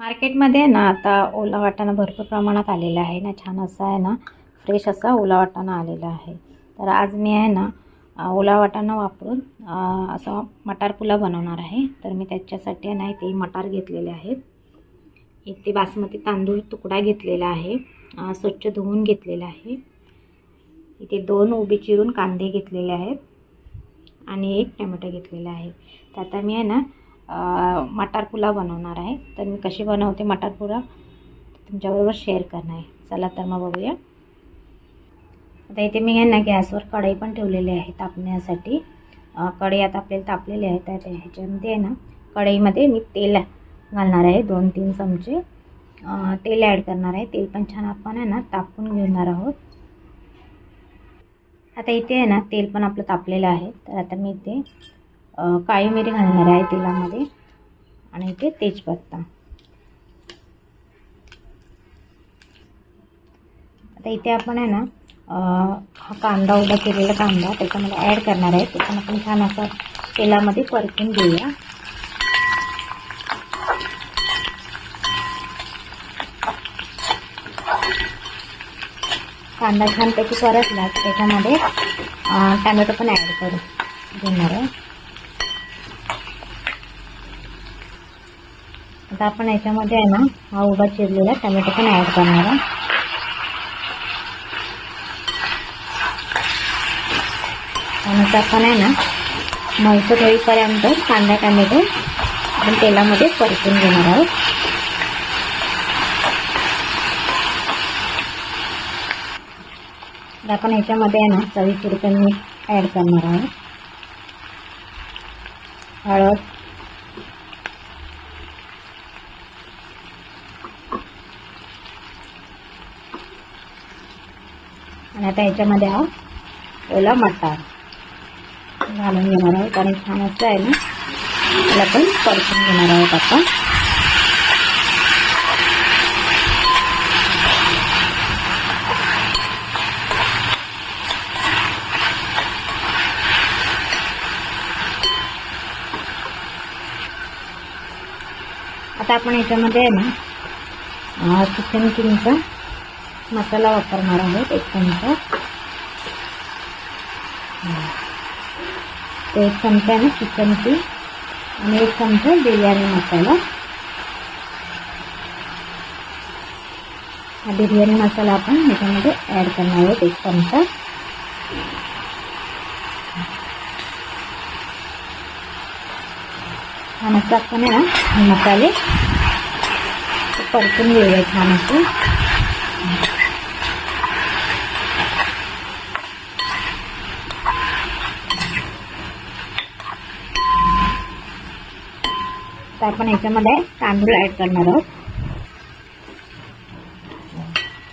मार्केटमध्ये ना आता ओला वाटाणा भरपूर प्रमाणात आलेला आहे ना, छान असा आहे ना, फ्रेश असा ओला वाटाणा आलेला आहे। तर आज मी आहे ना ओला वाटाणा वापरून असा मटार पुलाव बनवणार आहे। तर मी त्याच्यासाठी आहे ना इथे मटार घेतलेले आहेत, इथे बासमती तांदूळ तुकडा घेतलेला आहे, स्वच्छ धुवून घेतलेला आहे। इथे 2 उभे चिरून कांदे घेतलेले आहेत आणि 1 टोमॅटो घेतलेला आहे। तर आता मी आहे ना मटार पुलाव बनवणार आहे। तर मी कशी बनवते मटार पुलाव तुमच्याबरोबर शेअर करणार आहे। चला तर मग बघूया। आता इथे मी आहे ना गॅसवर कढई पण ठेवलेली आहे तापण्यासाठी। कढई आता आपल्याला तापलेली आहे। तर ह्याच्यामध्ये आहे ना कढईमध्ये मी तेल घालणार आहे, 2-3 चमचे तेल ॲड करणार आहे। तेल पण छान आपण आहे ना तापवून घेणार आहोत। आता इथे आहे ना तेल पण आपलं तापलेलं आहे। तर आता मी इथे काळी मिरी घालणार आहे तेलामध्ये आणि इथे तेजपत्ता। आता इथे आपण आहे ना हा कांदा उभा केलेला कांदा त्याच्यामध्ये ॲड करणार आहे। ते पण आपण छान असं तेलामध्ये परतून घेऊया। कांदा छानपैकी परतला त्याच्यामध्ये टोमॅटो पण ॲड करून घेणार आहे। आता आपण याच्यामध्ये आहे ना हा उभा चिरलेला टोमॅटो पण ॲड करणार आहे। आणि आपण आहे ना मळसर होईपर्यंत कांदा टोमॅटो आपण तेलामध्ये परतून घेणार आहोत। आता आपण याच्यामध्ये आहे ना चवीपुरतं मीठ ॲड करणार आहोत, हळद, आणि आता याच्यामध्ये हा ओला मटार घालून घेणार आहोत आणि छान असं आहे ना त्याला पण परतून घेणार आहोत आपण। आता आपण याच्यामध्ये आहे ना चिकन किंगचा मसाला वापरणार आहोत, 1 चमचा। 1 चमचा आहे ना चिकन किंग आणि 1 चमचा बिर्याणी मसाला। हा बिर्याणी मसाला आपण याच्यामध्ये ॲड करणार आहोत, 1 चमचा। छान असं आपण आहे ना मसाले परतून घेऊया छान असं। तर आपण याच्यामध्ये तांदूळ ॲड करणार आहोत,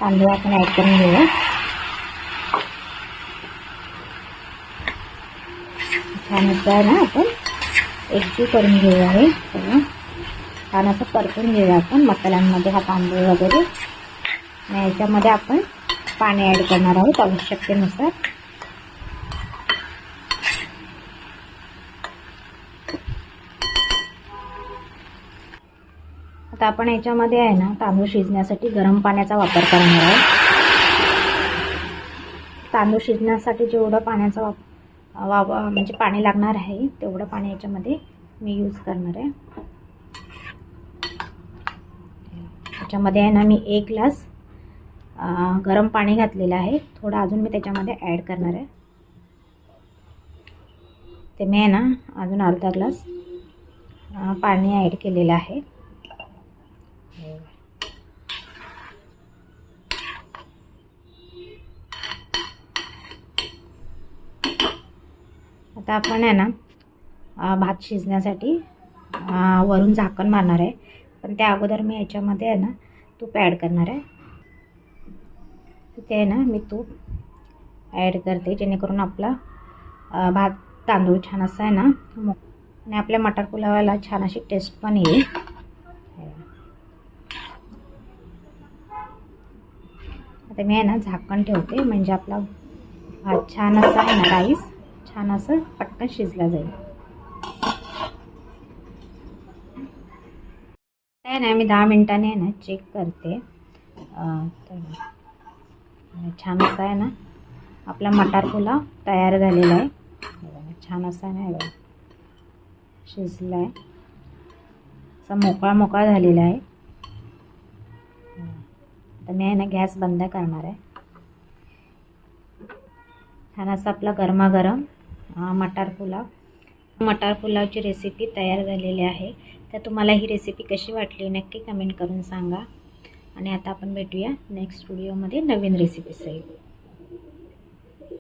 तांदूळ आपण ॲड करून घेऊया। छान असं आहे ना आपण एकजीव करून घेऊया हे सगळं, छान असं परतून घेऊया आपण मसाल्यांमध्ये हा तांदूळ वगैरे। आणि याच्यामध्ये आपण पाणी ॲड करणार आहोत आवश्यकतेनुसार। आता आपण याच्यामध्ये आहे ना तांदूळ शिजण्यासाठी गरम पाण्याचा वापर करणार आहोत। तांदूळ शिजण्यासाठी जेवढं पाण्याचा म्हणजे पाणी लागणार आहे तेवढं पाणी याच्यामध्ये मी यूज करणार आहे। याच्यामध्ये आहे ना मी 1 ग्लास गरम पाणी घातलेलं आहे, थोडं अजून मी त्याच्यामध्ये ॲड करणार आहे। ते मी आहे ना अजून अर्धा ग्लास पाणी ॲड केलेलं आहे। आता आपण आहे ना भात शिजण्यासाठी वरून झाकण मारणार आहे, पण त्या अगोदर मी याच्यामध्ये आहे ना तूप ॲड करणार आहे। इथे आहे ना मी तूप ॲड करते जेणेकरून आपला भात तांदूळ छान असा आहे ना आणि आपल्या मटार पुलावाला छान अशी टेस्ट पण येईल। आता मी आहे ना झाकण ठेवते म्हणजे आपला भात छान असा आहे ना राईस छान असं पटकन शिजला जाईल। काय नाही, मी 10 मिनिटांनी आहे ना चेक करते. तर छान असा आहे ना आपला मटार पुलाव तयार झालेला आहे. छान असा नाही बघा शिजला आहे, असा मोकळा मोकळा झालेला आहे. तर मी आहे ना गॅस बंद करणार आहे. छान असा आपला गरमागरम मटार पुलावची रेसिपी तयार झालेली आहे. तर तुम्हाला ही रेसिपी कशी वाटली नक्की कमेंट करून सांगा. आणि आता आपण भेटूया नेक्स्ट व्हिडिओमध्ये नवीन रेसिपीसहित.